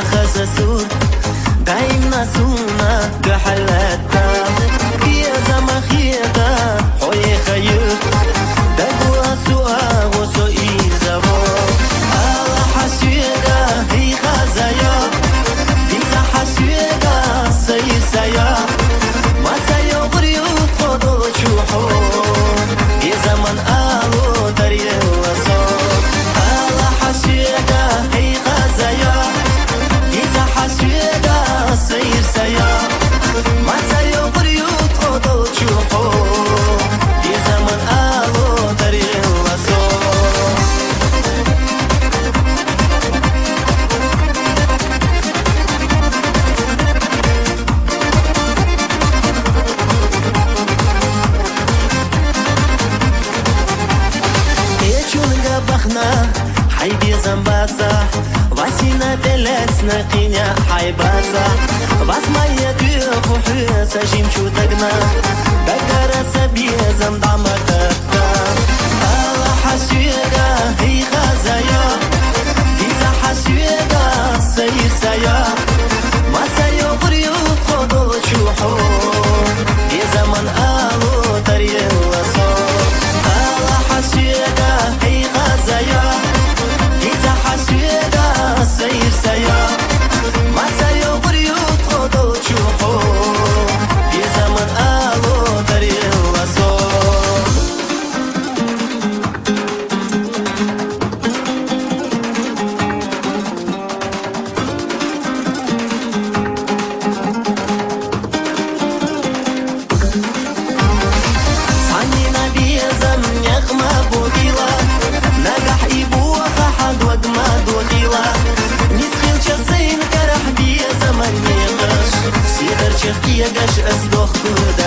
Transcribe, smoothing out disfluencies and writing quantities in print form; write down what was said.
أخذ سور دايما سونا قحلتا يا زمخيتا حوي خير دقوا سوا وسوئي زبو الله حسيدا هي خزايا ديزا حسيدا سير سيا ما سيو بريوت خدو شوحو يا زمن آلو دريه وصول الله حسيدا هي خزايا ديزا حسيدا سير سيا ما سيو بريوت خدو شوحو يا زمن آلو دريه وصول بخنا حيدي زنباسا واسينا دلسنا قينيا حيباسا بس ما يدير خوحيسا جيمشو دقنا دقرا سبيه زمدعما تبتا الله حسيدا هي خزايا ديزا حسيدا سير سيا ما سيو بريوت خدو شوحو يا زمن آلو دريه وصول الله حسيدا هي خزايا ديزا حسيدا سير سيا ما سيو بريوت خدو شوحو يا زمن آلو دريه وصول صانينا بيزم يغمى بوغيلا نجح إبوها حد وجماد وخيلا نسخيل شاسين كرح بيزم النيغش سيدر شخية قش أصدخ كود